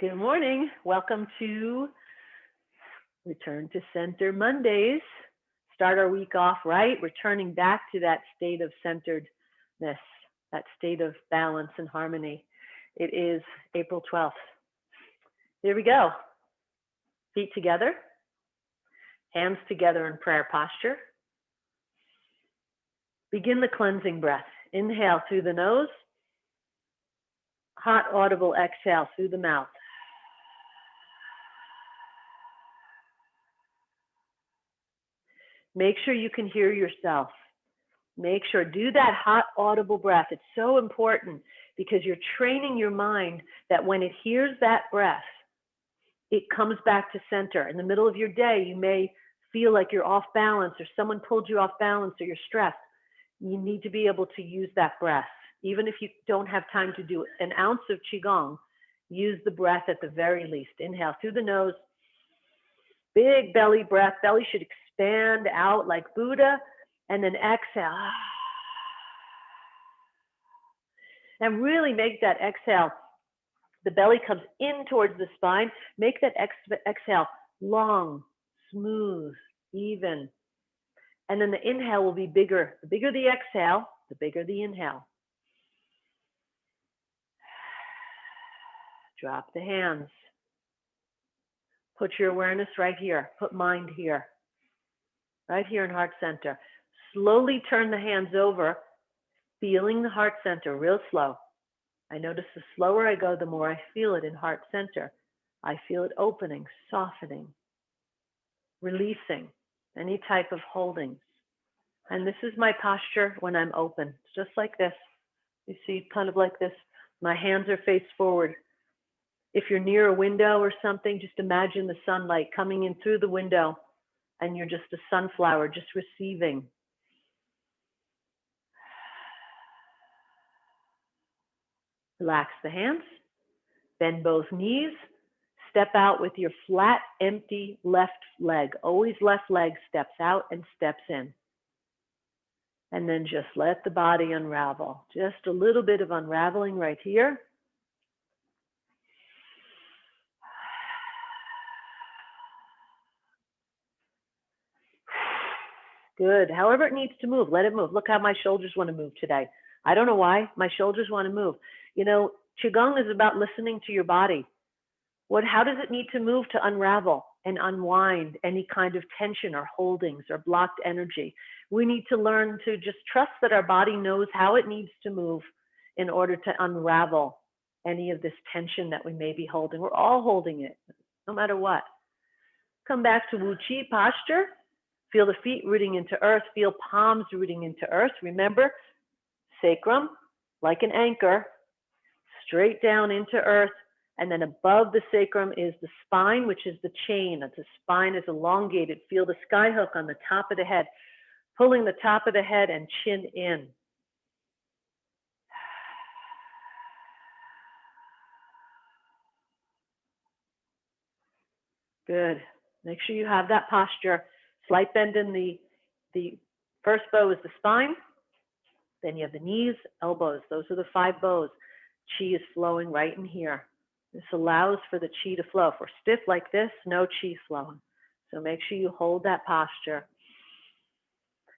Good morning. Welcome to Return to Center Mondays. Start our week off right, returning back to that state of centeredness, that state of balance and harmony. It is April 12th. Here we go. Feet together, hands together in prayer posture. Begin the cleansing breath. Inhale through the nose. Hot, audible exhale through the mouth. Make sure you can hear yourself. Make sure, do that hot, audible breath. It's so important because you're training your mind that when it hears that breath, it comes back to center. In the middle of your day, you may feel like you're off balance or someone pulled you off balance or you're stressed. You need to be able to use that breath. Even if you don't have time to do an ounce of Qigong, use the breath at the very least. Inhale through the nose. Big belly breath. Belly should expand out like Buddha. And then exhale. And really make that exhale. The belly comes in towards the spine. Make that exhale long, smooth, even. And then the inhale will be bigger. The bigger the exhale, the bigger the inhale. Drop the hands. Put your awareness right here. Put mind here. Right here in heart center. Slowly turn the hands over, feeling the heart center real slow. I notice the slower I go, the more I feel it in heart center. I feel it opening, softening, releasing any type of holdings. And this is my posture when I'm open. It's just like this. You see, kind of like this. My hands are face forward. If you're near a window or something, just imagine the sunlight coming in through the window and you're just a sunflower, just receiving. Relax the hands, bend both knees, step out with your flat, empty left leg. Always left leg steps out and steps in. And then just let the body unravel. Just a little bit of unraveling right here. Good. However it needs to move, let it move. Look how my shoulders want to move today. I don't know why. My shoulders want to move. You know, Qigong is about listening to your body. How does it need to move to unravel and unwind any kind of tension or holdings or blocked energy? We need to learn to just trust that our body knows how it needs to move in order to unravel any of this tension that we may be holding. We're all holding it, no matter what. Come back to Wu Qi posture. Feel the feet rooting into earth. Feel palms rooting into earth. Remember, sacrum, like an anchor, straight down into earth. And then above the sacrum is the spine, which is the chain. The spine is elongated. Feel the sky hook on the top of the head, pulling the top of the head and chin in. Good. Make sure you have that posture. Slight bend in the first bow is the spine. Then you have the knees, elbows. Those are the 5 bows. Qi is flowing right in here. This allows for the qi to flow. If we're stiff like this, no qi flowing. So make sure you hold that posture.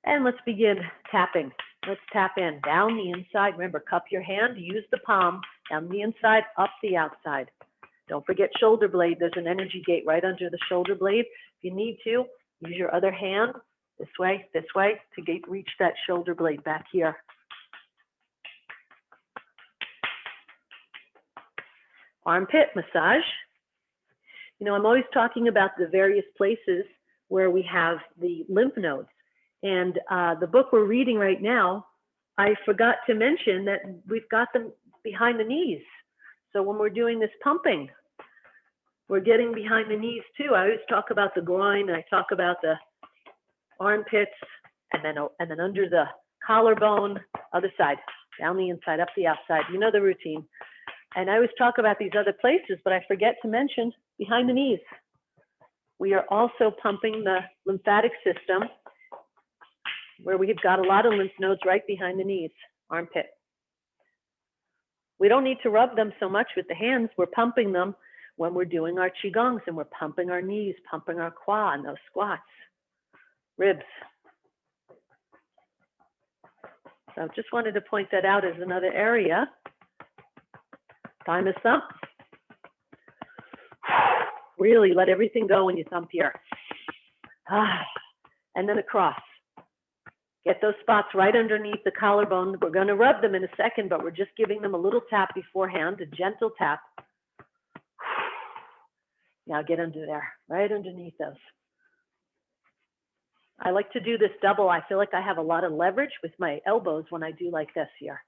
And let's begin tapping. Let's tap in. Down the inside. Remember, cup your hand. Use the palm. Down the inside, up the outside. Don't forget shoulder blade. There's an energy gate right under the shoulder blade. If you need to, use your other hand this way to reach that shoulder blade back here. Armpit massage. You know, I'm always talking about the various places where we have the lymph nodes. And the book we're reading right now, I forgot to mention that we've got them behind the knees. So when we're doing this pumping, we're getting behind the knees too. I always talk about the groin, and I talk about the armpits, and then under the collarbone, other side, down the inside, up the outside. You know the routine. And I always talk about these other places, but I forget to mention behind the knees. We are also pumping the lymphatic system where we've got a lot of lymph nodes right behind the knees, armpit. We don't need to rub them so much with the hands. We're pumping them when we're doing our Qigongs and we're pumping our knees, pumping our quad and those squats, ribs. So just wanted to point that out as another area. Thymus thump. Really let everything go when you thump here. And then across. Get those spots right underneath the collarbone. We're going to rub them in a second, but we're just giving them a little tap beforehand, a gentle tap. Now get under there, right underneath those. I like to do this double. I feel like I have a lot of leverage with my elbows when I do like this here.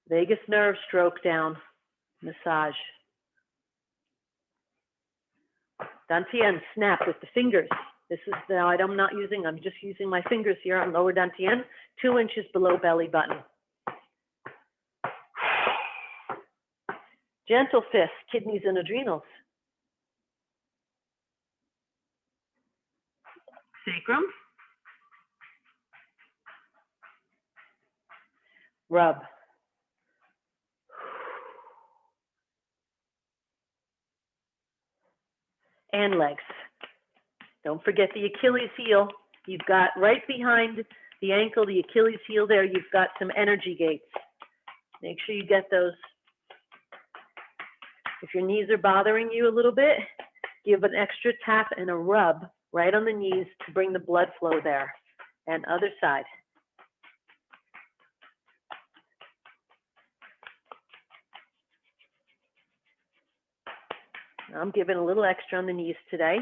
Vagus nerve stroke down, massage. Dantian, snap with the fingers. This is the item I'm not using. I'm just using my fingers here on lower dantian, 2 inches below belly button. Gentle fist, kidneys and adrenals. Sacrum. Rub. And legs. Don't forget the Achilles heel. You've got right behind the ankle, the Achilles heel there, you've got some energy gates. Make sure you get those. If your knees are bothering you a little bit, give an extra tap and a rub right on the knees to bring the blood flow there. And other side. I'm giving a little extra on the knees today.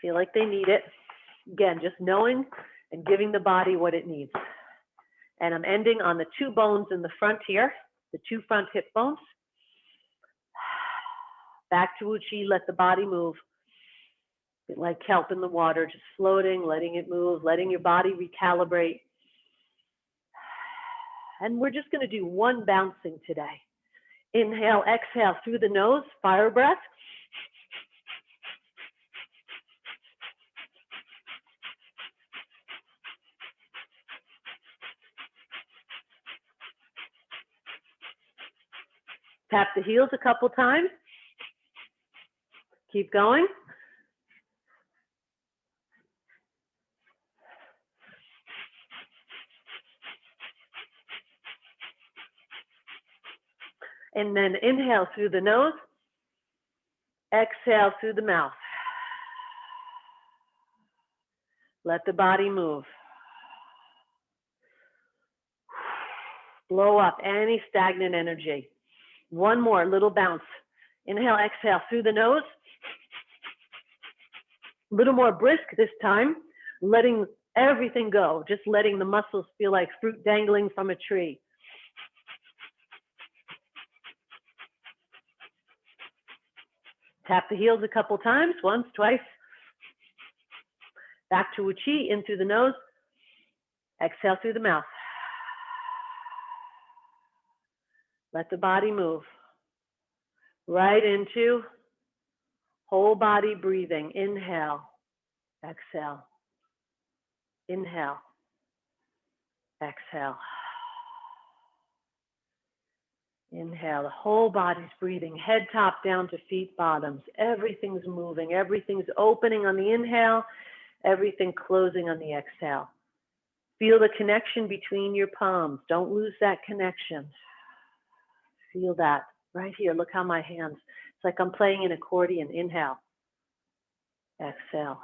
Feel like they need it. Again, just knowing and giving the body what it needs. And I'm ending on the 2 bones in the front here, the 2 front hip bones. Back to Uchi, let the body move. Like kelp in the water, just floating, letting it move, letting your body recalibrate. And we're just going to do 1 bouncing today. Inhale, exhale through the nose, fire breath. Tap the heels a couple times. Keep going. And then inhale through the nose. Exhale through the mouth. Let the body move. Blow up any stagnant energy. 1 more little bounce. Inhale, exhale through the nose. A little more brisk this time, letting everything go, just letting the muscles feel like fruit dangling from a tree. Tap the heels a couple times, once, twice. Back to Uchi, in through the nose. Exhale through the mouth. Let the body move. Right into whole body breathing. Inhale, exhale. Inhale, exhale. Inhale, the whole body's breathing, head top down to feet bottoms. Everything's moving, everything's opening on the inhale, everything closing on the exhale. Feel the connection between your palms. Don't lose that connection. Feel that right here. Look how my hands, it's like I'm playing an accordion. Inhale, exhale.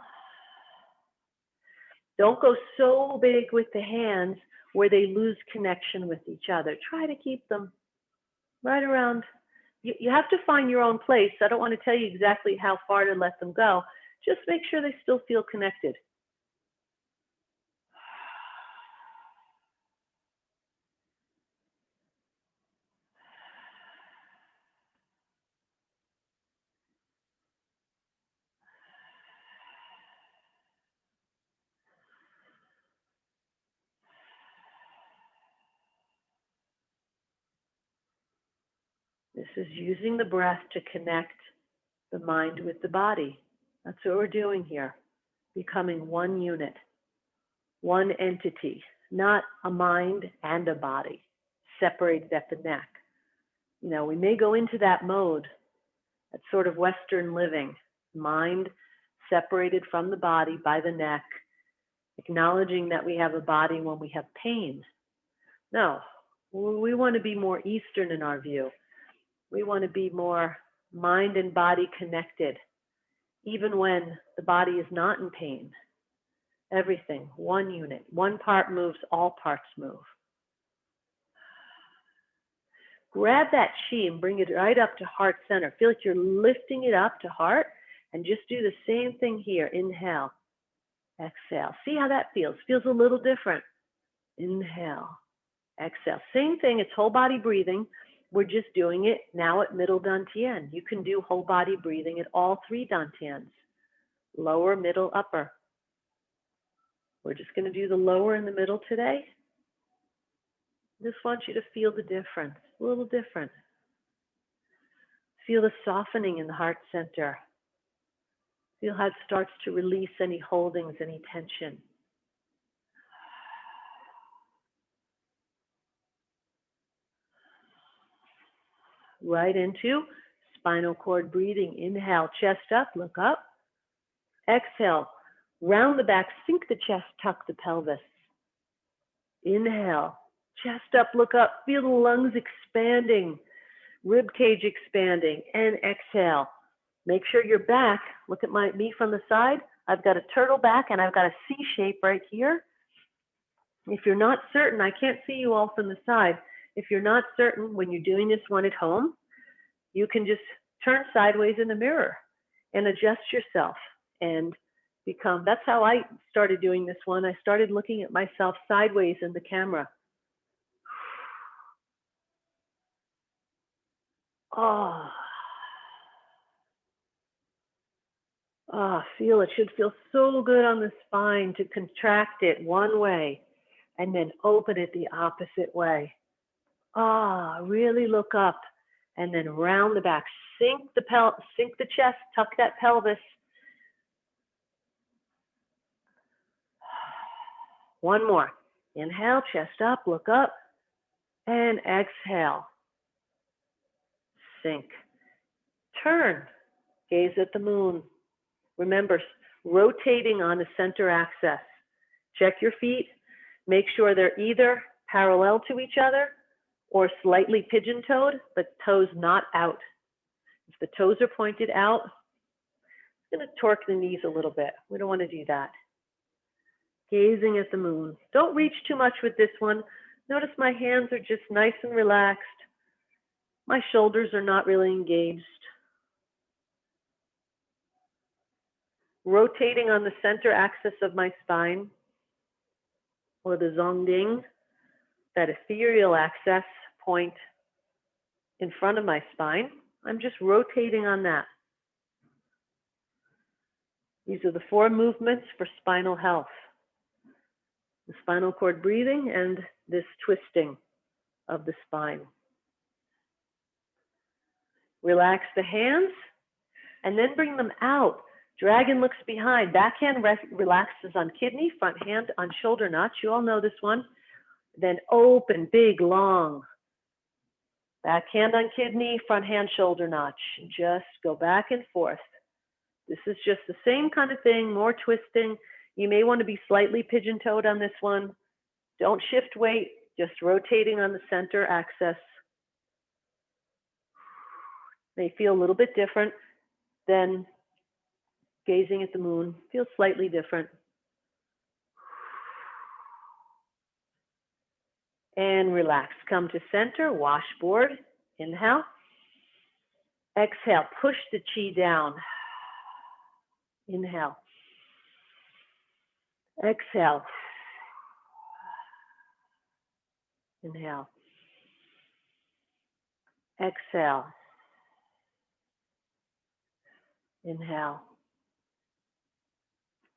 Don't go so big with the hands where they lose connection with each other. Try to keep them right around. You have to find your own place. I don't want to tell you exactly how far to let them go. Just make sure they still feel connected. This is using the breath to connect the mind with the body. That's what we're doing here. Becoming one unit, one entity, not a mind and a body. separated at the neck. You know, we may go into that mode, that sort of Western living, mind separated from the body by the neck, acknowledging that we have a body when we have pain. No, we want to be more Eastern in our view. We want to be more mind and body connected, even when the body is not in pain. Everything, one unit, one part moves, all parts move. Grab that chi and bring it right up to heart center. Feel like you're lifting it up to heart, and just do the same thing here. Inhale, exhale. See how that feels. Feels a little different. Inhale, exhale. Same thing, it's whole body breathing. We're just doing it now at middle dantian. You can do whole body breathing at all three dantians. Lower, middle, upper. We're just going to do the lower and the middle today. Just want you to feel the difference, a little different. Feel the softening in the heart center. Feel how it starts to release any holdings, any tension. Right into spinal cord breathing. Inhale, chest up, look up. Exhale, round the back, sink the chest, tuck the pelvis. Inhale, chest up, look up, feel the lungs expanding, rib cage expanding, and exhale. Make sure your back, look at me from the side. I've got a turtle back and I've got a C shape right here. If you're not certain, I can't see you all from the side. If you're not certain when you're doing this one at home, you can just turn sideways in the mirror and adjust yourself and become, that's how I started doing this one. I started looking at myself sideways in the camera. Oh, feel it. Should feel so good on the spine to contract it one way and then open it the opposite way. Really look up and then round the back. Sink the chest, tuck that pelvis. One more. Inhale, chest up, look up, and exhale. Sink. Turn. Gaze at the moon. Remember, rotating on the center axis. Check your feet. Make sure they're either parallel to each other or slightly pigeon-toed, but toes not out. If the toes are pointed out, it's going to torque the knees a little bit. We don't want to do that. Gazing at the moon. Don't reach too much with this one. Notice my hands are just nice and relaxed. My shoulders are not really engaged. Rotating on the center axis of my spine, or the zongding, that ethereal axis point in front of my spine. I'm just rotating on that. These are the 4 movements for spinal health. The spinal cord breathing and this twisting of the spine. Relax the hands and then bring them out. Dragon looks behind. Backhand relaxes on kidney, front hand on shoulder notch. You all know this one. Then open, big, long. Backhand on kidney, front hand shoulder notch. Just go back and forth. This is just the same kind of thing, more twisting. You may want to be slightly pigeon-toed on this one. Don't shift weight, just rotating on the center axis. May feel a little bit different than gazing at the moon. Feels slightly different. And relax. Come to center, washboard. Inhale. Exhale, push the chi down. Inhale. Exhale. Inhale. Exhale. Inhale.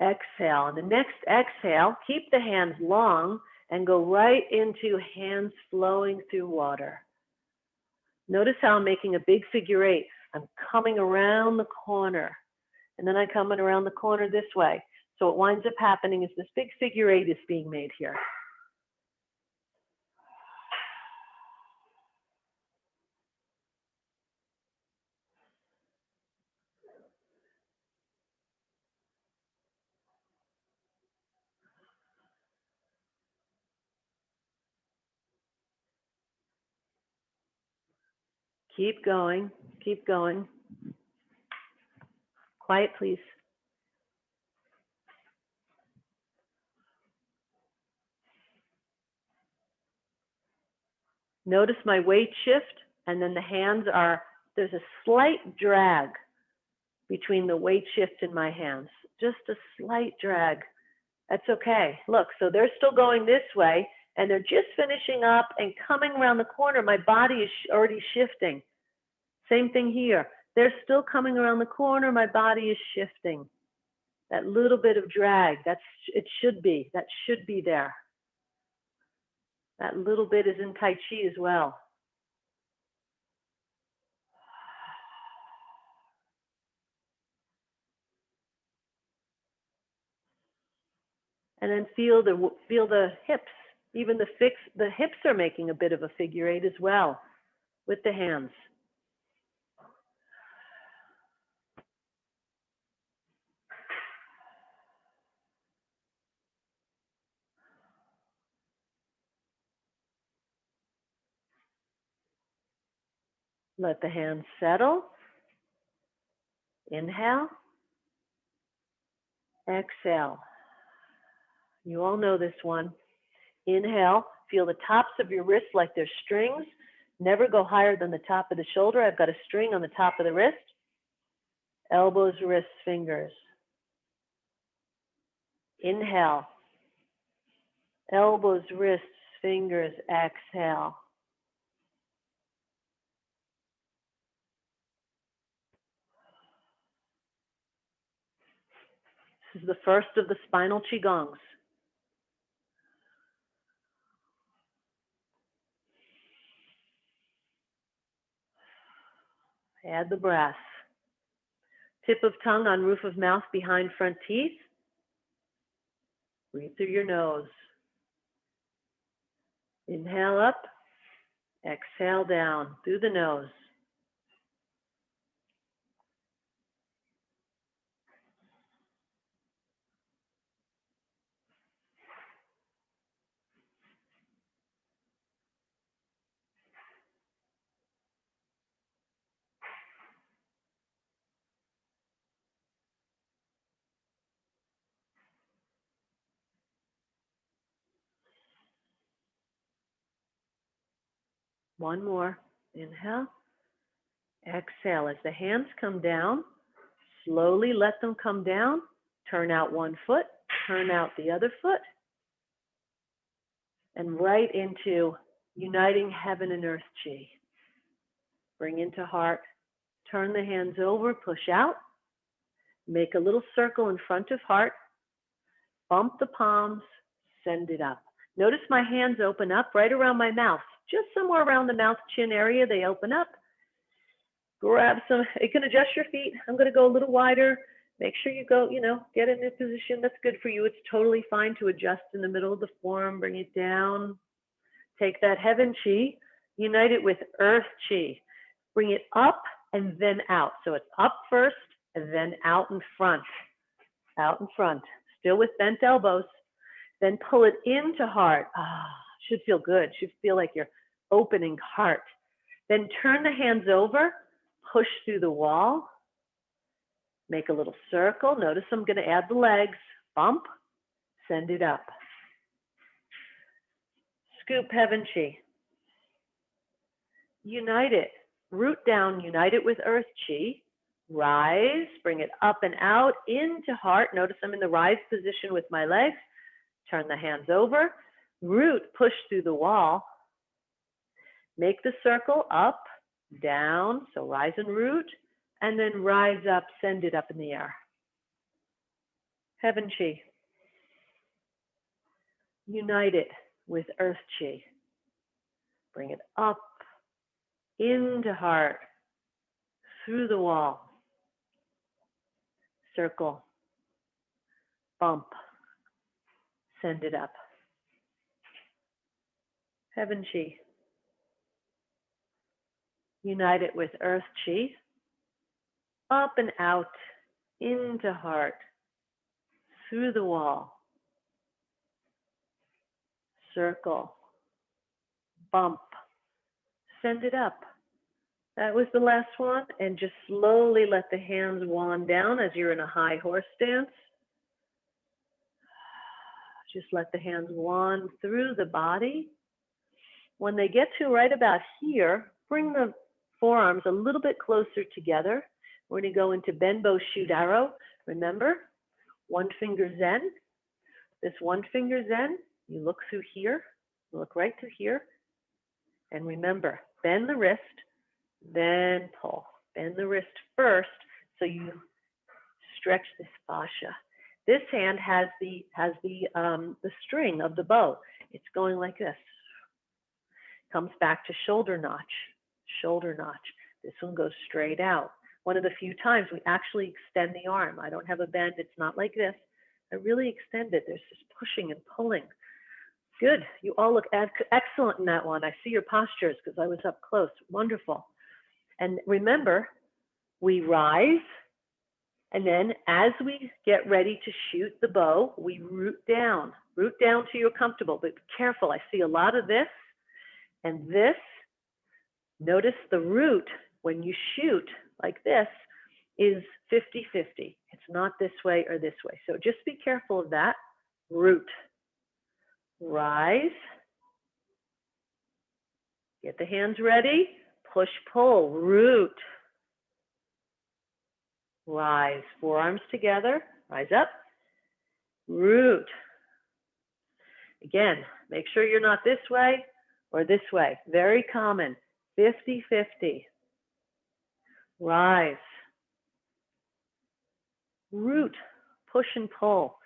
Exhale. And the next exhale, keep the hands long and go right into hands flowing through water. Notice how I'm making a big figure 8. I'm coming around the corner, and then I'm coming around the corner this way. So what winds up happening is this big figure 8 is being made here. Keep going. Keep going. Quiet, please. Notice my weight shift, and then the hands are, there's a slight drag between the weight shift and my hands. Just a slight drag. That's okay. Look, so they're still going this way, and they're just finishing up and coming around the corner. My body is already shifting. Same thing here. They're still coming around the corner. My body is shifting. That little bit of drag, that should be there. That little bit is in Tai Chi as well. And then feel the hips. Even the hips are making a bit of a figure eight as well with the hands. Let the hands settle. Inhale. Exhale. You all know this one. Inhale. Feel the tops of your wrists like they're strings. Never go higher than the top of the shoulder. I've got a string on the top of the wrist. Elbows, wrists, fingers. Inhale. Elbows, wrists, fingers. Exhale. This is the first of the spinal Qigongs. Add the breath. Tip of tongue on roof of mouth behind front teeth. Breathe through your nose. Inhale up. Exhale down through the nose. One more. Inhale. Exhale. As the hands come down, slowly let them come down. Turn out one foot. Turn out the other foot. And right into uniting heaven and earth chi. Bring into heart. Turn the hands over. Push out. Make a little circle in front of heart. Bump the palms. Send it up. Notice my hands open up right around my mouth. Just somewhere around the mouth chin area, they open up. Grab some, you can adjust your feet. I'm going to go a little wider. Make sure you go, get in a position that's good for you. It's totally fine to adjust in the middle of the form. Bring it down. Take that heaven chi, unite it with earth chi. Bring it up and then out. So it's up first and then out in front. Out in front. Still with bent elbows. Then pull it into heart. Should feel good. Should feel like you're opening heart. Then turn the hands over, push through the wall, make a little circle. Notice I'm going to add the legs. Bump, send it up. Scoop heaven chi. Unite it. Root down, unite it with earth chi. Rise, bring it up and out into heart. Notice I'm in the rise position with my legs. Turn the hands over. Root, push through the wall. Make the circle up, down, so rise and root, and then rise up, send it up in the air. Heaven chi. Unite it with earth chi. Bring it up, into heart, through the wall. Circle, bump, send it up. Heaven chi. Unite it with earth chi. Up and out, into heart, through the wall. Circle, bump, send it up. That was the last one. And just slowly let the hands wand down as you're in a high horse stance. Just let the hands wand through the body. When they get to right about here, bring the forearms a little bit closer together. We're going to go into bend bow, shoot arrow. Remember, one finger Zen. This one finger Zen, you look through here, look right through here. And remember, bend the wrist, then pull. Bend the wrist first so you stretch this fascia. This hand has the string of the bow. It's going like this. Comes back to shoulder notch, shoulder notch. This one goes straight out. One of the few times we actually extend the arm. I don't have a bend. It's not like this. I really extend it. There's this pushing and pulling. Good. You all look excellent in that one. I see your postures because I was up close. Wonderful. And remember, we rise, and then as we get ready to shoot the bow, we root down. Root down till you're comfortable, but be careful. I see a lot of this and this. Notice the root when you shoot like this is 50-50. It's not this way or this way. So just be careful of that. Root. Rise. Get the hands ready. Push, pull, root. Rise. Forearms together. Rise up. Root. Again, make sure you're not this way or this way. Very common. 50-50. Rise. Root. Push and pull.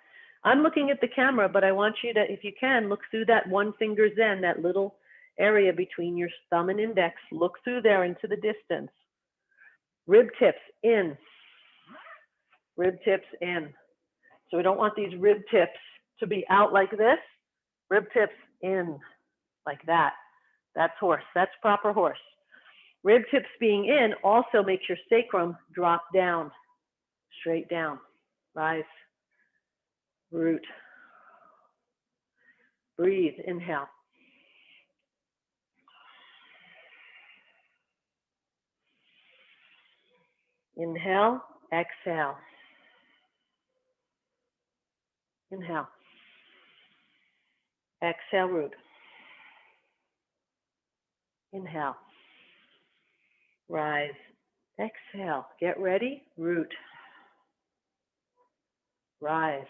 I'm looking at the camera, but I want you to, if you can, look through that one finger Zen, that little area between your thumb and index. Look through there into the distance. Rib tips in. Rib tips in. So we don't want these rib tips to be out like this. Rib tips in, like that. That's horse. That's proper horse. Rib tips being in also makes your sacrum drop down, straight down. Rise. Root. Breathe. Inhale. Inhale. Exhale. Inhale. Exhale. Root. Inhale. Rise. Exhale. Get ready. Root. Rise.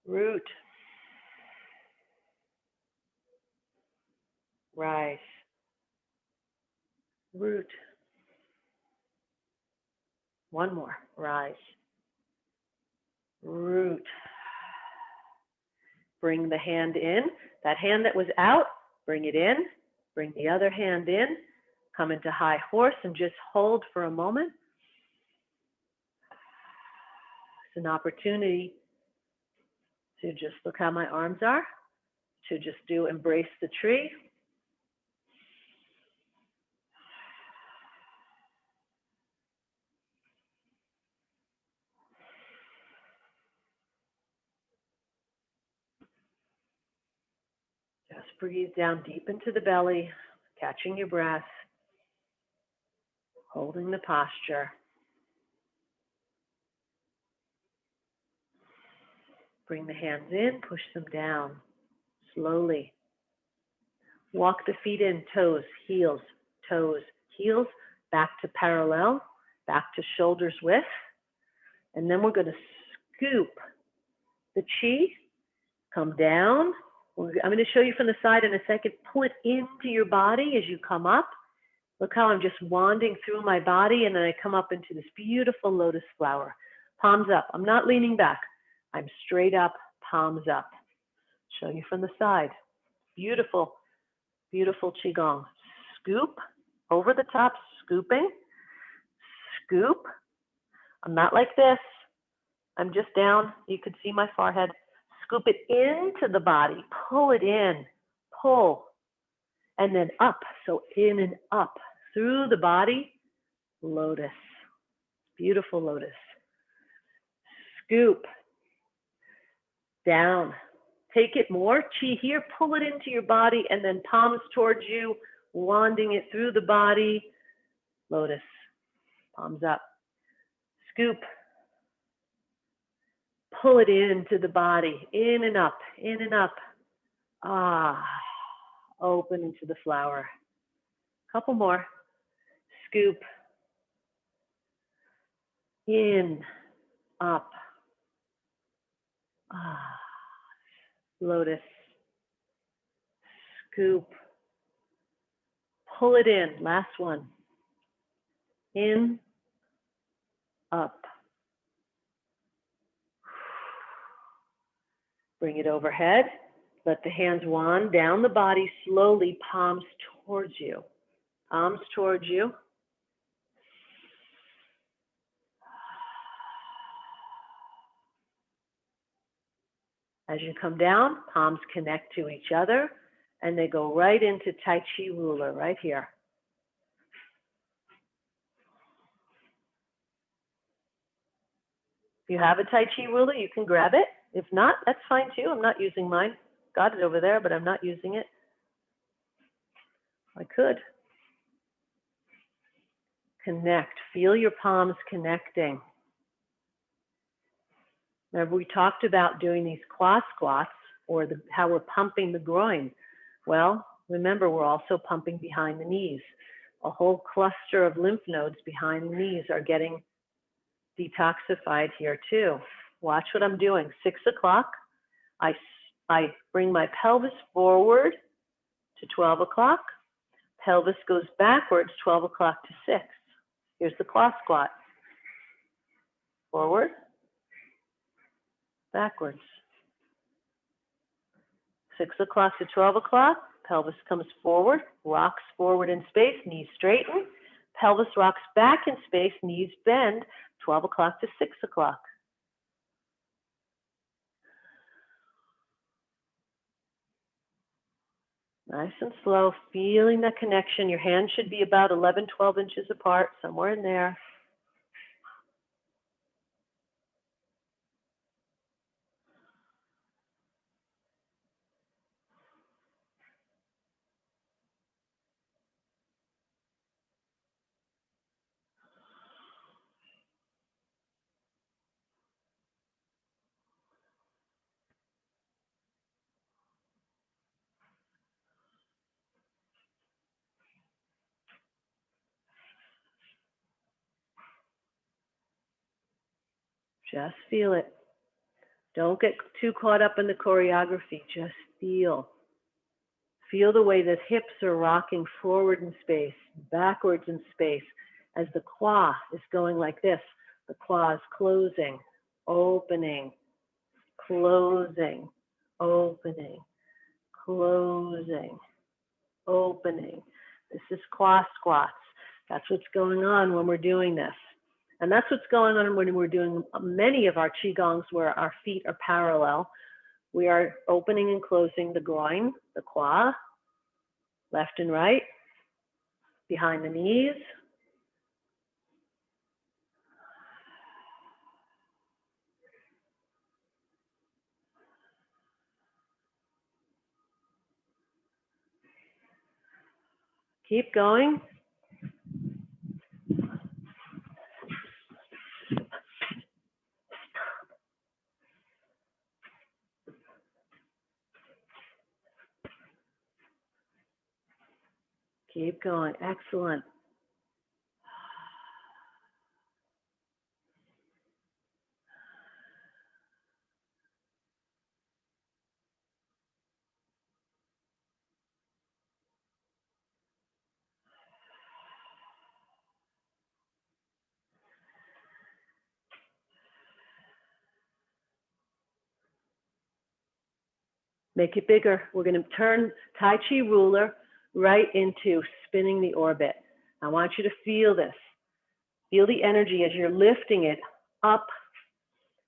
Root. Rise. Root. One more. Rise. Root. Bring the hand in. That hand that was out, bring it in. Bring the other hand in. Come into high horse and just hold for a moment. It's an opportunity to just look how my arms are, to just do embrace the tree. Just breathe down deep into the belly, catching your breath, holding the posture. Bring the hands in, push them down, slowly. Walk the feet in, toes, heels, back to parallel, back to shoulders width. And then we're going to scoop the chi, come down. I'm going to show you from the side in a second. Pull it into your body as you come up. Look how I'm just wanding through my body, and then I come up into this beautiful lotus flower. Palms up. I'm not leaning back. I'm straight up, palms up. Show you from the side. Beautiful, beautiful Qigong. Scoop over the top, scooping. Scoop. I'm not like this. I'm just down. You could see my forehead. Scoop it into the body. Pull it in. Pull. And then up. So in and up. Through the body. Lotus. Beautiful lotus. Scoop. Down. Take it more. Chi here. Pull it into your body and then palms towards you. wanding it through the body. Lotus, palms up. Scoop. Pull it into the body, in and up, in and up. Ah, open into the flower. Couple more. Scoop. In, up. Ah, lotus. Scoop. Pull it in. Last one. In, up. Bring it overhead. Let the hands wand down the body slowly, palms towards you. Palms towards you. As you come down, palms connect to each other, and they go right into Tai Chi ruler, right here. If you have a Tai Chi ruler, you can grab it. If not, that's fine too. I'm not using mine. Got it over there, but I'm not using it. I could. Connect. Feel your palms connecting. Remember, we talked about doing these quad squats, or how we're pumping the groin. Well, remember, we're also pumping behind the knees. A whole cluster of lymph nodes behind the knees are getting detoxified here too. Watch what I'm doing. 6 o'clock, I bring my pelvis forward to 12 o'clock. Pelvis goes backwards, 12 o'clock to 6. Here's the claw squat. Forward, backwards. 6 o'clock to 12 o'clock, pelvis comes forward, rocks forward in space, knees straighten. Pelvis rocks back in space, knees bend, 12 o'clock to 6 o'clock. Nice and slow, feeling that connection. Your hands should be about 11, 12 inches apart, somewhere in there. Just feel it. Don't get too caught up in the choreography. Just feel. Feel the way the hips are rocking forward in space, backwards in space, as the qua is going like this. The qua is closing, opening, closing, opening, closing, opening. This is qua squats. That's what's going on when we're doing this. And that's what's going on when we're doing many of our Qigongs where our feet are parallel. We are opening and closing the groin, the qua, left and right, behind the knees. Keep going. Keep going. Excellent. Make it bigger. We're going to turn Tai Chi ruler right into spinning the orbit. I want you to feel this. Feel the energy as you're lifting it up.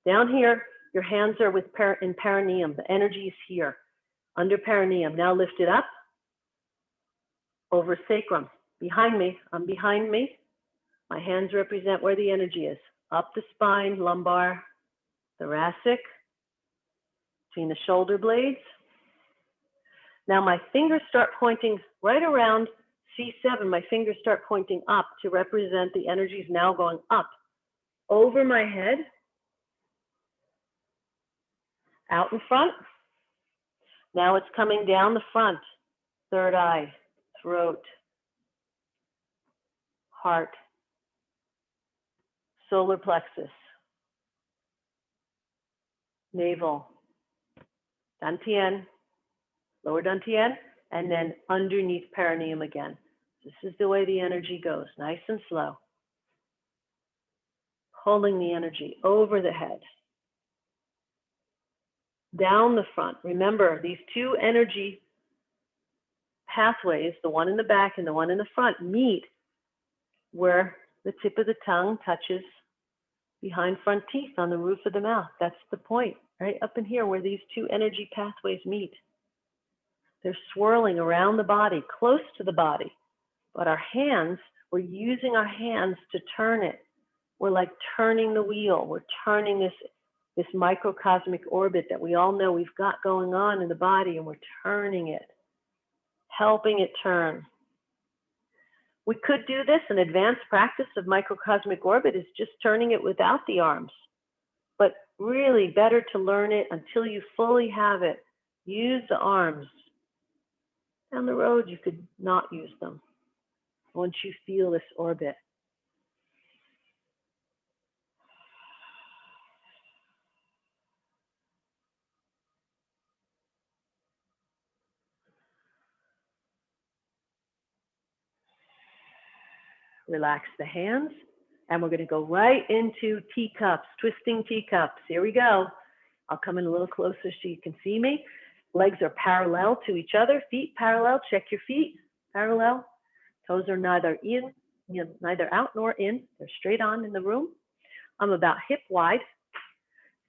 Down here, your hands are in perineum. The energy is here, under perineum. Now lift it up, over sacrum. Behind me, I'm behind me. My hands represent where the energy is. Up the spine, lumbar, thoracic, between the shoulder blades. Now my fingers start pointing right around C7, my fingers start pointing up to represent the energies now going up over my head, out in front. Now it's coming down the front, third eye, throat, heart, solar plexus, navel, dantian, lower dantian, and then underneath perineum again. This is the way the energy goes, nice and slow. Holding the energy over the head, down the front. Remember, these two energy pathways, the one in the back and the one in the front, meet where the tip of the tongue touches behind front teeth on the roof of the mouth. That's the point, right up in here where these two energy pathways meet. They're swirling around the body, close to the body. But our hands, we're using our hands to turn it. We're like turning the wheel. We're turning this microcosmic orbit that we all know we've got going on in the body, and we're turning it, helping it turn. We could do this. An advanced practice of microcosmic orbit is just turning it without the arms. But really better to learn it until you fully have it. Use the arms. Down the road, you could not use them once you feel this orbit. Relax the hands, and we're going to go right into teacups, twisting teacups. Here we go. I'll come in a little closer so you can see me. Legs are parallel to each other, feet parallel. Check your feet, parallel. Toes are neither out nor in. They're straight on in the room. I'm about hip wide.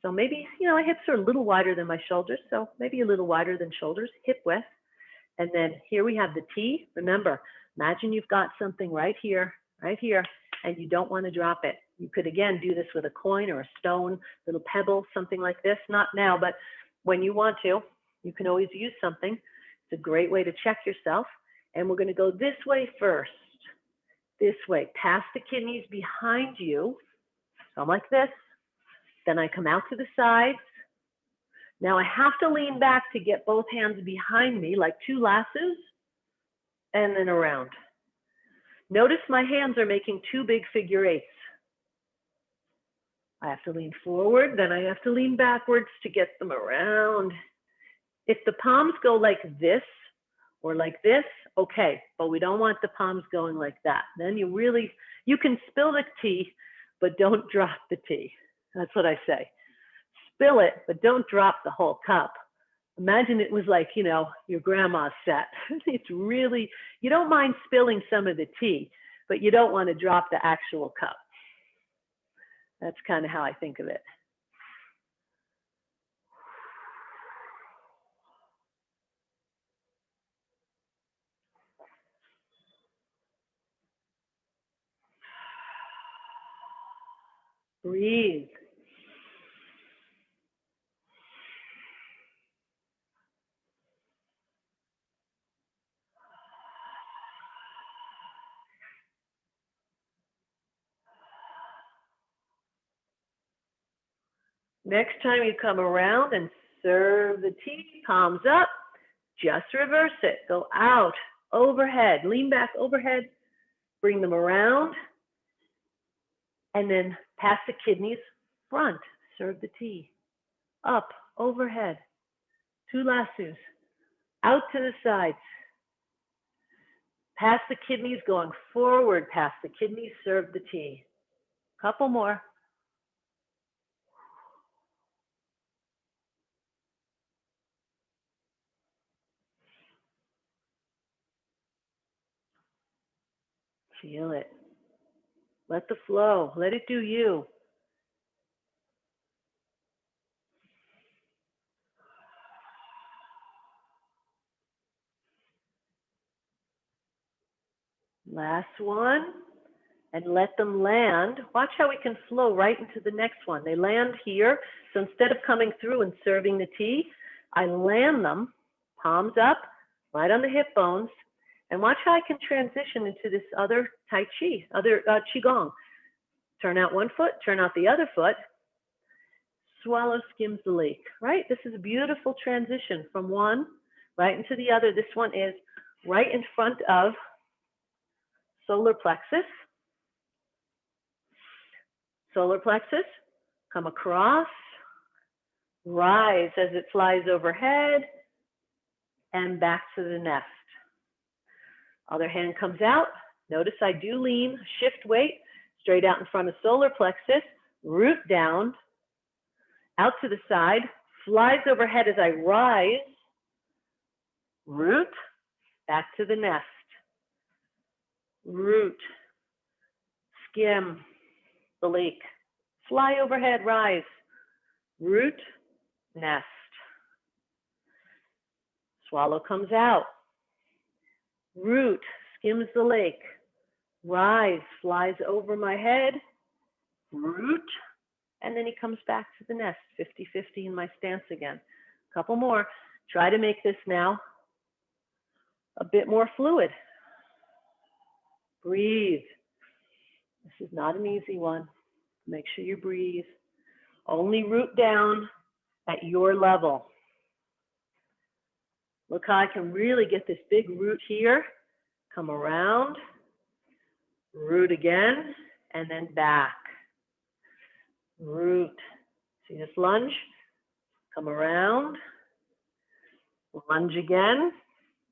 So maybe, my hips are a little wider than my shoulders, so maybe a little wider than shoulders, hip width. And then here we have the T. Remember, imagine you've got something right here, and you don't want to drop it. You could, again, do this with a coin or a stone, little pebble, something like this. Not now, but when you want to, you can always use something. It's a great way to check yourself. And we're going to go this way first. This way, past the kidneys behind you. So I'm like this. Then I come out to the sides. Now I have to lean back to get both hands behind me like two lassos, and then around. Notice my hands are making two big figure eights. I have to lean forward, then I have to lean backwards to get them around. If the palms go like this or like this, okay, but we don't want the palms going like that. Then you can spill the tea, but don't drop the tea. That's what I say. Spill it, but don't drop the whole cup. Imagine it was like, your grandma's set. It's really, you don't mind spilling some of the tea, but you don't want to drop the actual cup. That's kind of how I think of it. Breathe. Next time you come around and serve the tea, palms up, just reverse it. Go out, overhead, lean back overhead, bring them around, and then past the kidneys, front, serve the tea. Up, overhead, two lassos, out to the sides. Past the kidneys, going forward past the kidneys, serve the tea. Couple more. Feel it. Let the flow. Let it do you. Last one. And let them land. Watch how we can flow right into the next one. They land here. So instead of coming through and serving the tea, I land them, palms up, right on the hip bones. And watch how I can transition into this other Tai Chi, other Qigong. Turn out one foot, turn out the other foot. Swallow skims the lake, right? This is a beautiful transition from one right into the other. This one is right in front of solar plexus. Solar plexus, come across, rise as it flies overhead, and back to the nest. Other hand comes out. Notice I do lean, shift weight, straight out in front of solar plexus, root down, out to the side, flies overhead as I rise, root, back to the nest. Root, skim the lake, fly overhead, rise, root, nest. Swallow comes out, root, skims the lake, rise, flies over my head, root, and then he comes back to the nest, 50-50 in my stance again. A couple more. Try to make this now a bit more fluid. Breathe. This is not an easy one. Make sure you breathe. Only root down at your level. Look how I can really get this big root here. Come around, root again, and then back. Root. See this lunge? Come around, lunge again,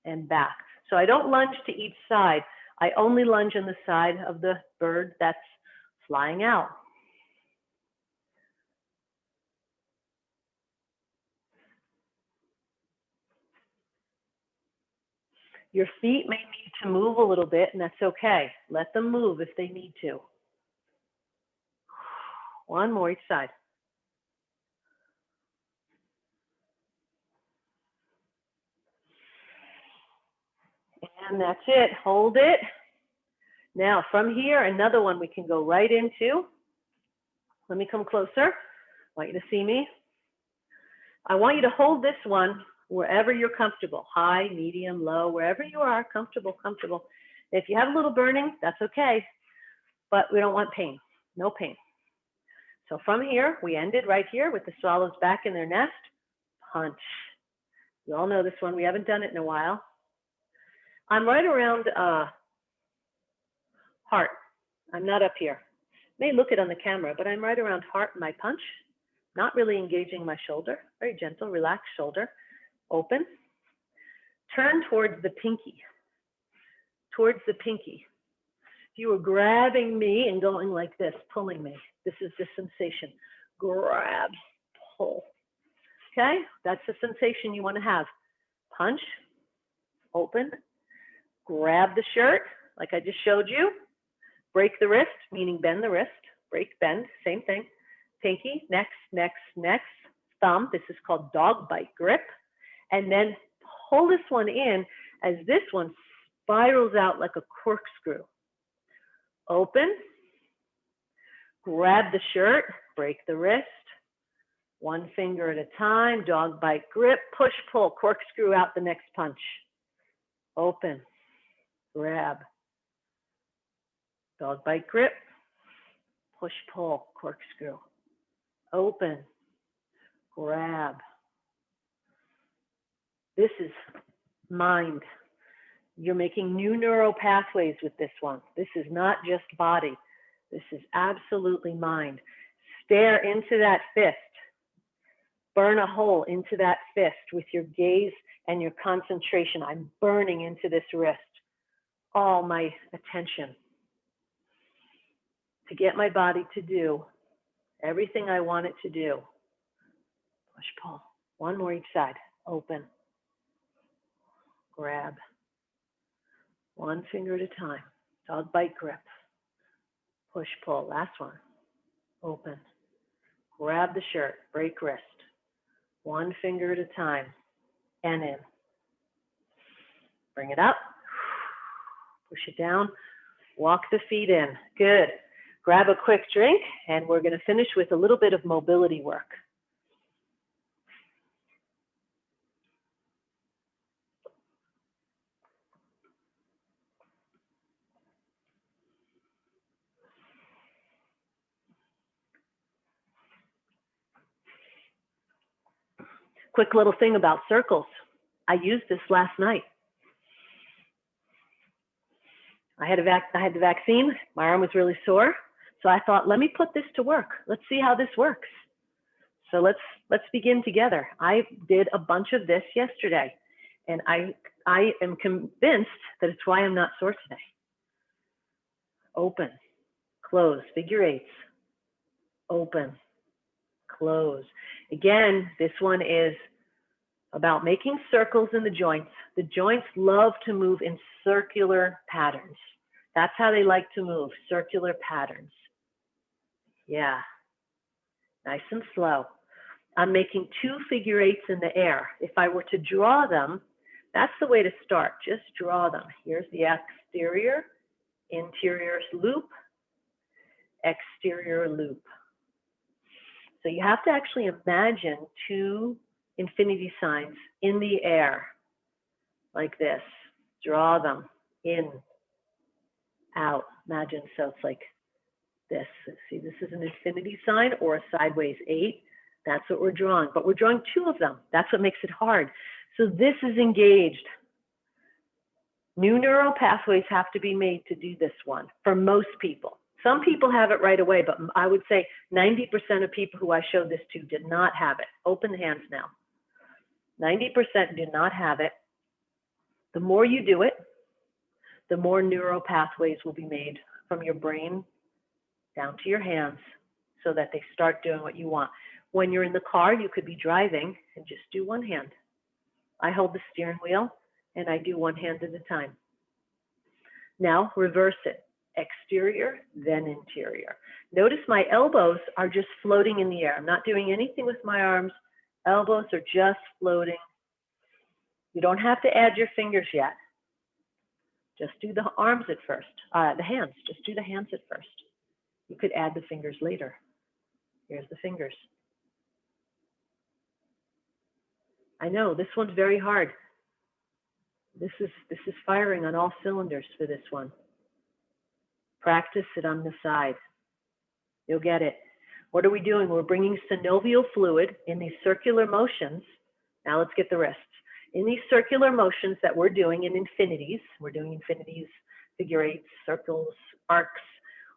and back. So I don't lunge to each side. I only lunge on the side of the bird that's flying out. Your feet may need to move a little bit, and that's okay. Let them move if they need to. One more each side. And that's it. Hold it. Now, from here, another one we can go right into. Let me come closer. I want you to see me. I want you to hold this one wherever you're comfortable. High, medium, low, wherever you are, comfortable, comfortable. If you have a little burning, that's okay. But we don't want pain. No pain. So from here, we ended right here with the swallows back in their nest. Punch. You all know this one. We haven't done it in a while. I'm right around heart. I'm not up here. May look it on the camera, but I'm right around heart in my punch. Not really engaging my shoulder. Very gentle, relaxed shoulder. Open. Turn towards the pinky. Towards the pinky. If you were grabbing me and going like this, pulling me, this is the sensation. Grab, pull. Okay? That's the sensation you want to have. Punch, open, grab the shirt, like I just showed you. Break the wrist, meaning bend the wrist. Break, bend, same thing. Pinky, next, next, next. Thumb, this is called dog bite grip. And then pull this one in as this one spirals out like a corkscrew. Open, grab the shirt, break the wrist, one finger at a time, dog bite grip, push, pull, corkscrew out the next punch. Open, grab, dog bite grip, push, pull, corkscrew. Open, grab. This is mind. You're making new neural pathways with this one. This is not just body. This is absolutely mind. Stare into that fist. Burn a hole into that fist with your gaze and your concentration. I'm burning into this wrist. All my attention to get my body to do everything I want it to do. Push, pull. One more each side. Open. Grab. One finger at a time. Dog bite grip. Push, pull. Last one. Open. Grab the shirt. Break wrist. One finger at a time. And in. Bring it up. Push it down. Walk the feet in. Good. Grab a quick drink, and we're going to finish with a little bit of mobility work. Quick little thing about circles. I used this last night. I had the vaccine. My arm was really sore. So I thought, let me put this to work. Let's see how this works. So let's begin together. I did a bunch of this yesterday, and I am convinced that it's why I'm not sore today. Open, close, figure eights. Open, close. Again, this one is about making circles in the joints. The joints love to move in circular patterns. That's how they like to move, circular patterns. Yeah, nice and slow. I'm making 2 figure eights in the air. If I were to draw them, that's the way to start. Just draw them. Here's the exterior, interior loop, exterior loop. So you have to actually imagine 2 infinity signs in the air, like this. Draw them in, out. Imagine, so it's like this. See, this is an infinity sign or a sideways 8. That's what we're drawing, but we're drawing 2 of them. That's what makes it hard. So this is engaged. New neural pathways have to be made to do this one for most people. Some people have it right away, but I would say 90% of people who I showed this to did not have it. Open the hands now. 90% do not have it. The more you do it, the more neural pathways will be made from your brain down to your hands so that they start doing what you want. When you're in the car, you could be driving and just do one hand. I hold the steering wheel and I do one hand at a time. Now reverse it. Exterior, then interior. Notice my elbows are just floating in the air. I'm not doing anything with my arms. Elbows are just floating. You don't have to add your fingers yet. Just do the arms at first. The hands, just do the hands at first. You could add the fingers later. Here's the fingers. I know, this one's very hard. This is firing on all cylinders for this one. Practice it on the side. You'll get it. What are we doing? We're bringing synovial fluid in these circular motions. Now let's get the wrists. In these circular motions that we're doing in infinities, we're doing infinities, figure eights, circles, arcs,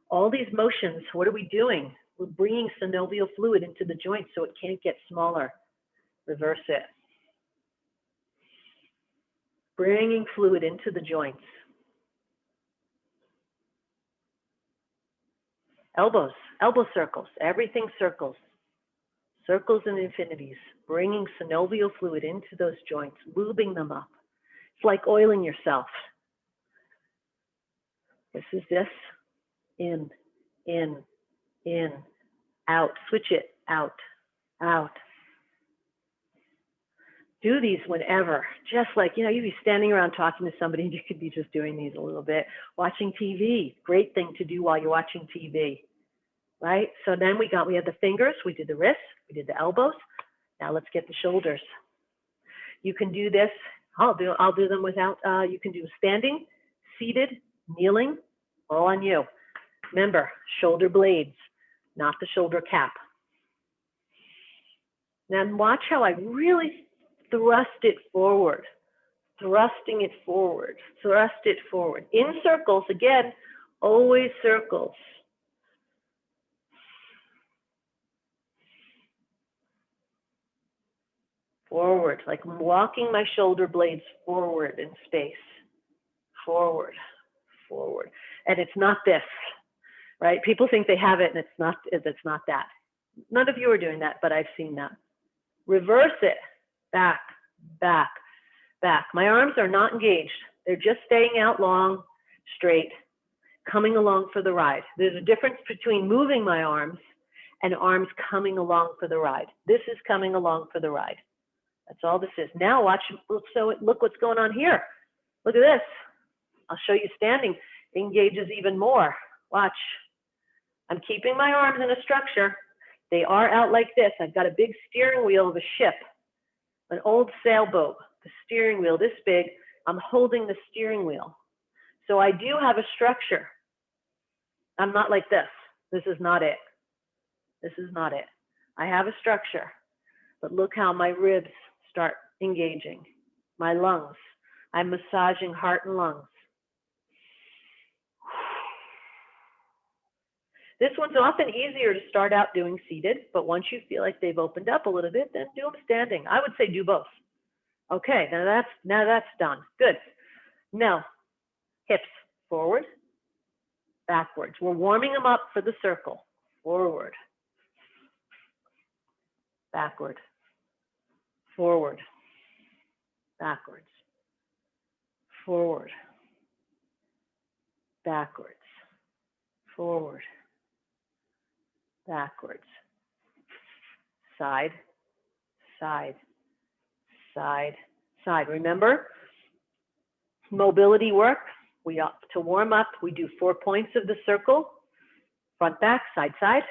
all these motions, what are we doing? We're bringing synovial fluid into the joint so it can't get smaller. Reverse it. Bringing fluid into the joints. Elbows, elbow circles, everything circles. Circles and infinities, bringing synovial fluid into those joints, lubing them up. It's like oiling yourself. This is this, in, out. Switch it, out, out. Do these whenever, just like, you know, you'd be standing around talking to somebody and you could be just doing these a little bit. Watching TV, great thing to do while you're watching TV, right? So then we had the fingers, we did the wrists, we did the elbows. Now let's get the shoulders. You can do this, I'll do them without, you can do standing, seated, kneeling, all on you. Remember, shoulder blades, not the shoulder cap. Now watch how I really thrust it forward, thrusting it forward, thrust it forward. In circles, again, always circles. Forward, like walking my shoulder blades forward in space. Forward, forward. And it's not this, right? People think they have it and it's not that. None of you are doing that, but I've seen that. Reverse it. Back, back, back. My arms are not engaged. They're just staying out long, straight, coming along for the ride. There's a difference between moving my arms and arms coming along for the ride. This is coming along for the ride. That's all this is. Now watch, so look what's going on here. Look at this. I'll show you standing. It engages even more. Watch. I'm keeping my arms in a structure. They are out like this. I've got a big steering wheel of a ship. An old sailboat, the steering wheel this big, I'm holding the steering wheel. So I do have a structure. I'm not like this. This is not it. This is not it. I have a structure, but look how my ribs start engaging. My lungs. I'm massaging heart and lungs. This one's often easier to start out doing seated, but once you feel like they've opened up a little bit, then do them standing. I would say do both. Okay, now that's done. Good. Now, hips forward, backwards. We're warming them up for the circle. Forward, backward, forward, backwards, forward, backwards, forward, backwards, side, side, side, side. Remember, mobility work, to warm up, we do 4 points of the circle, front, back, side, side.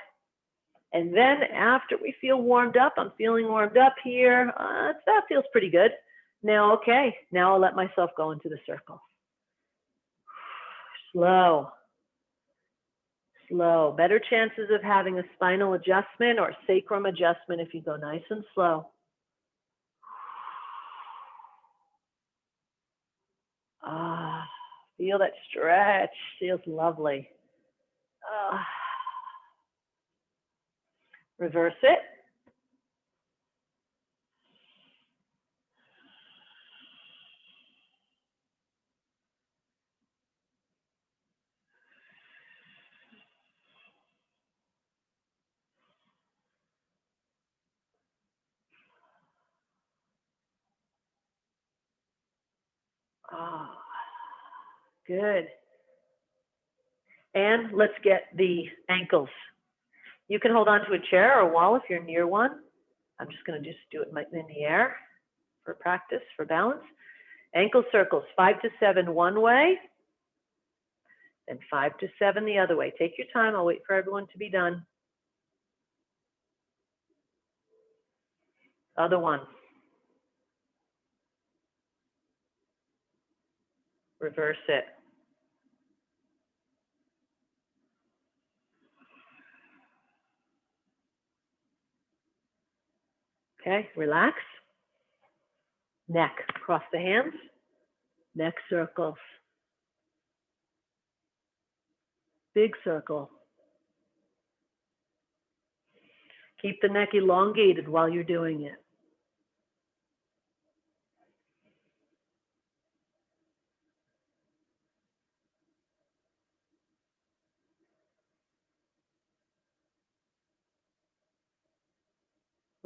And then after we feel warmed up, I'm feeling warmed up here, that feels pretty good. Now, okay, now I'll let myself go into the circle. Slow, slow. Better chances of having a spinal adjustment or sacrum adjustment if you go nice and slow. Feel that stretch, feels lovely. Reverse it. Good. And let's get the ankles. You can hold on to a chair or a wall if you're near one. I'm just going to just do it in the air for practice, for balance. Ankle circles, 5 to 7 one way, and 5 to 7 the other way. Take your time. I'll wait for everyone to be done. Other one. Reverse it. Okay, relax. Neck, cross the hands. Neck circles. Big circle. Keep the neck elongated while you're doing it.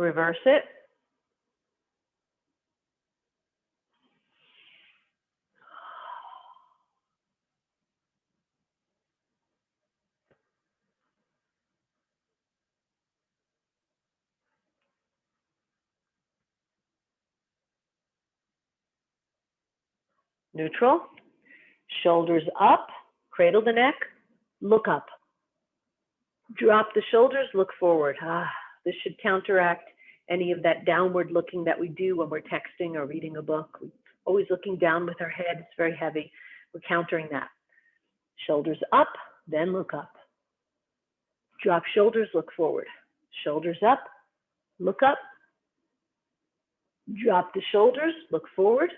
Reverse it. Neutral. Shoulders up. Cradle the neck. Look up. Drop the shoulders. Look forward. This should counteract any of that downward looking that we do when we're texting or reading a book. We're always looking down with our head. It's very heavy. We're countering that. Shoulders up, then look up. Drop shoulders, look forward. Shoulders up, look up. Drop the shoulders, look forward.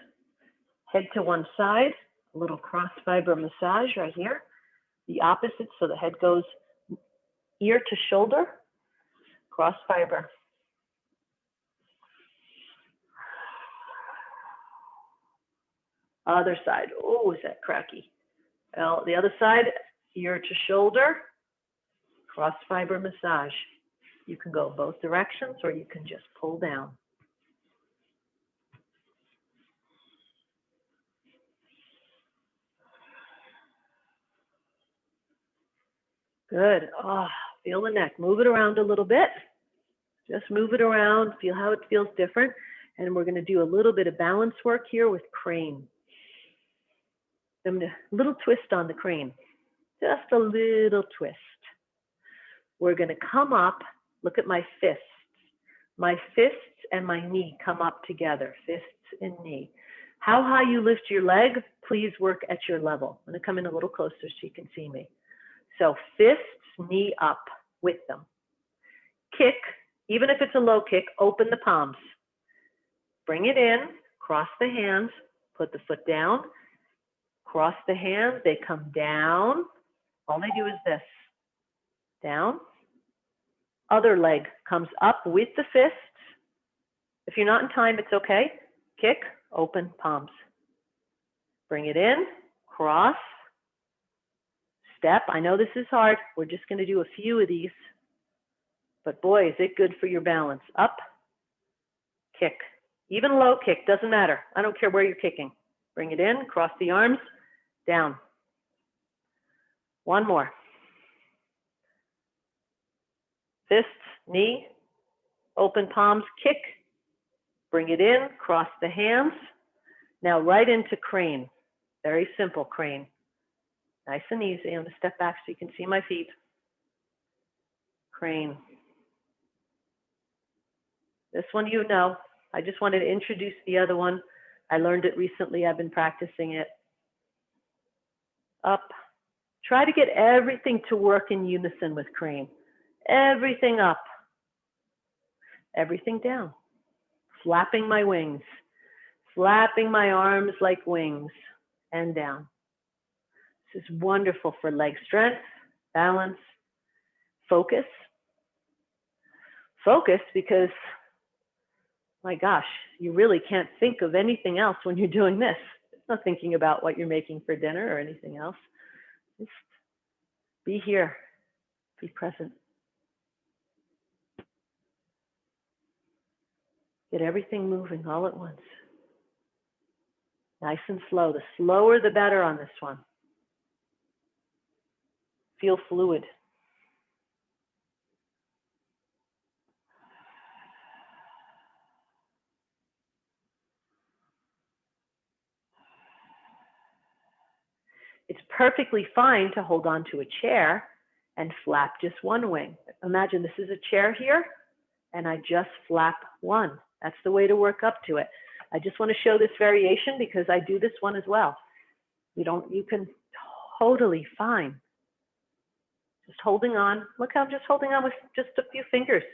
Head to one side, a little cross fiber massage right here. The opposite, so the head goes ear to shoulder, cross fiber. Other side, oh, is that cracky? Well, the other side, ear to shoulder, cross fiber massage. You can go both directions or you can just pull down. Good. Feel the neck. Move it around a little bit. Just move it around. Feel how it feels different. And we're going to do a little bit of balance work here with crane. A little twist on the crane. Just a little twist. We're going to come up. Look at my fists. My fists and my knee come up together. Fists and knee. How high you lift your leg, please work at your level. I'm going to come in a little closer so you can see me. So fists, knee up with them. Kick, even if it's a low kick, open the palms. Bring it in, cross the hands, put the foot down, cross the hands, they come down. All they do is this, down. Other leg comes up with the fists. If you're not in time, it's okay. Kick, open, palms. Bring it in, cross, step. I know this is hard. We're just going to do a few of these. But boy, is it good for your balance. Up, kick. Even low kick, doesn't matter. I don't care where you're kicking. Bring it in, cross the arms, down. One more. Fists, knee, open palms, kick. Bring it in, cross the hands. Now right into crane. Very simple crane. Nice and easy. I'm going to step back so you can see my feet. Crane. This one you know. I just wanted to introduce the other one. I learned it recently. I've been practicing it. Up. Try to get everything to work in unison with crane. Everything up. Everything down. Flapping my wings. Flapping my arms like wings. And down. This is wonderful for leg strength, balance, focus. Focus because, my gosh, you really can't think of anything else when you're doing this. It's not thinking about what you're making for dinner or anything else. Just be here, be present. Get everything moving all at once. Nice and slow. The slower, the better on this one. Feel fluid. It's perfectly fine to hold on to a chair and flap just one wing. Imagine this is a chair here, and I just flap one. That's the way to work up to it. I just want to show this variation because I do this one as well. You can totally fine. Just holding on. Look how I'm just holding on with just a few fingers.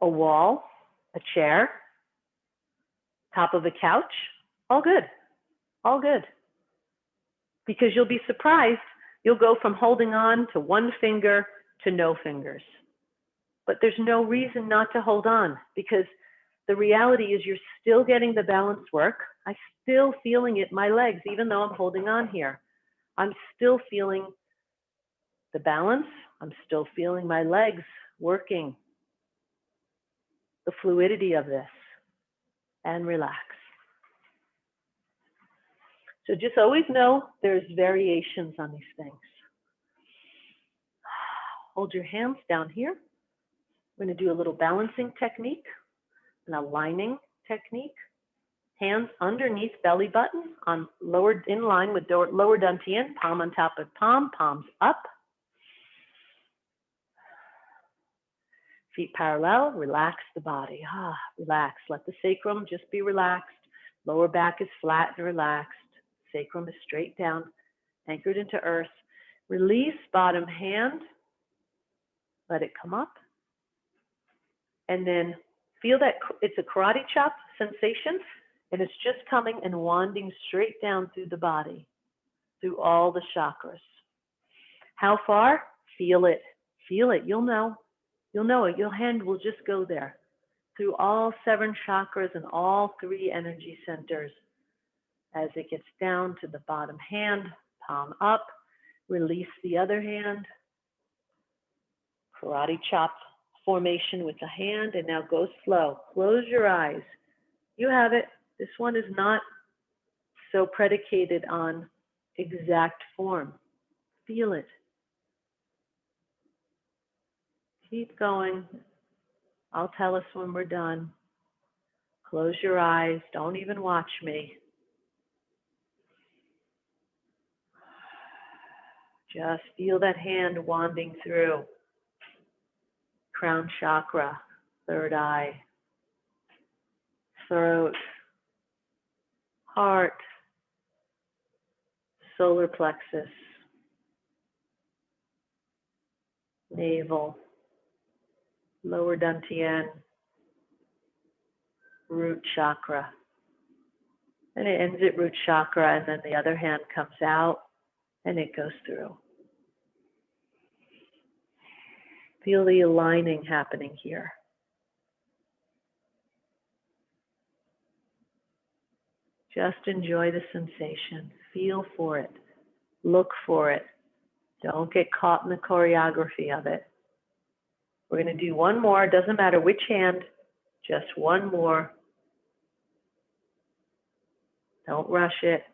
A wall, a chair, top of a couch, all good, all good. Because you'll be surprised, you'll go from holding on to one finger to no fingers. But there's no reason not to hold on because the reality is you're still getting the balance work. I'm still feeling it in my legs, even though I'm holding on here. I'm still feeling the balance. I'm still feeling my legs working. The fluidity of this. And relax. So just always know there's variations on these things. Hold your hands down here. We're going to do a little balancing technique, an aligning technique. Hands underneath belly button, on lower, in line with lower dantian, palm on top of palm, palms up. Feet parallel, relax the body. Relax, let the sacrum just be relaxed. Lower back is flat and relaxed. Sacrum is straight down, anchored into earth. Release bottom hand, let it come up. And then feel that it's a karate chop sensation. And it's just coming and wanding straight down through the body, through all the chakras. How far? Feel it. Feel it. You'll know. You'll know it. Your hand will just go there, through all 7 chakras and all 3 energy centers. As it gets down to the bottom hand, palm up, release the other hand. Karate chop formation with the hand, and now go slow. Close your eyes. You have it. This one is not so predicated on exact form. Feel it. Keep going. I'll tell us when we're done. Close your eyes. Don't even watch me. Just feel that hand wanding through. Crown chakra, third eye, throat, heart, solar plexus, navel, lower dantian, root chakra. And it ends at root chakra, and then the other hand comes out and it goes through. Feel the aligning happening here. Just enjoy the sensation. Feel for it. Look for it. Don't get caught in the choreography of it. We're going to do one more. It doesn't matter which hand. Just one more. Don't rush it.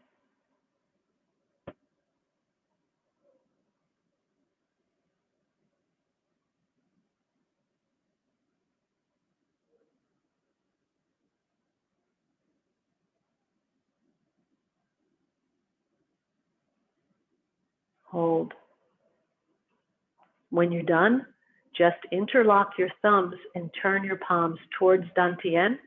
Hold. When you're done, just interlock your thumbs and turn your palms towards dantian.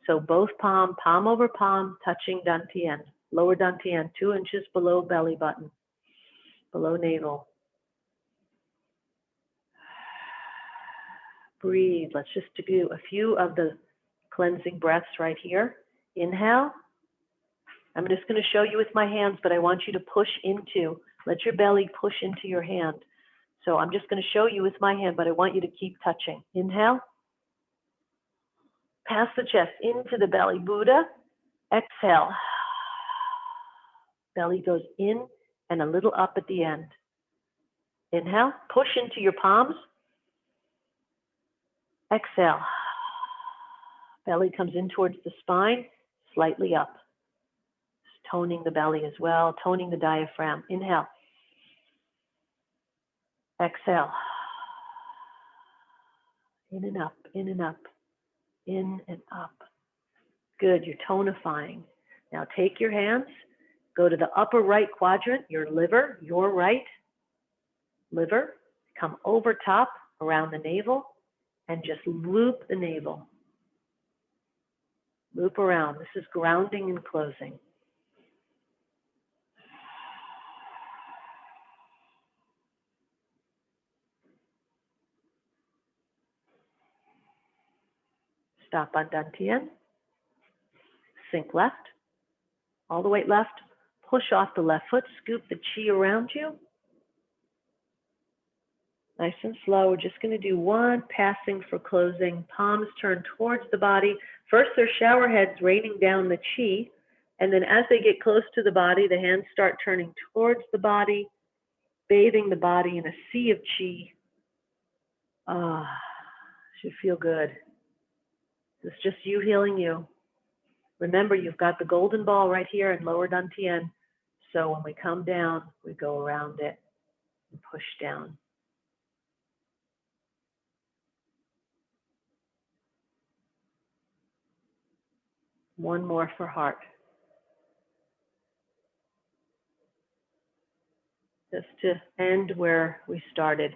So both palm over palm, touching dantian. Lower dantian, 2 inches below belly button, below navel. Breathe. Let's just do a few of the cleansing breaths right here. Inhale. I'm just going to show you with my hands, but I want you to push into, let your belly push into your hand. So I'm just going to show you with my hand, but I want you to keep touching. Inhale. Pass the chest into the belly, Buddha. Exhale. Belly goes in and a little up at the end. Inhale. Push into your palms. Exhale. Belly comes in towards the spine, slightly up. Just toning the belly as well, toning the diaphragm. Inhale. Exhale. In and up, in and up, in and up. Good, you're tonifying. Now take your hands, go to the upper right quadrant, your liver, your right liver. Come over top, around the navel, and just loop the navel. Loop around. This is grounding and closing. Stop on dantian. Sink left. All the weight left. Push off the left foot. Scoop the chi around you. Nice and slow. We're just going to do one passing for closing. Palms turn towards the body. First, they're shower heads raining down the chi. And then as they get close to the body, the hands start turning towards the body, bathing the body in a sea of chi. Ah, should feel good. It's just you healing you. Remember, you've got the golden ball right here in lower dantian. So when we come down, we go around it and push down. One more for heart. Just to end where we started.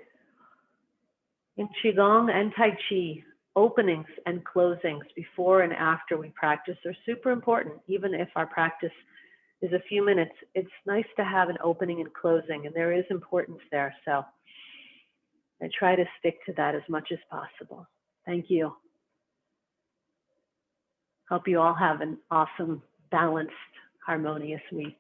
In Qigong and Tai Chi, openings and closings before and after we practice are super important. Even if our practice is a few minutes, it's nice to have an opening and closing, and there is importance there. So I try to stick to that as much as possible. Thank you. Hope you all have an awesome, balanced, harmonious week.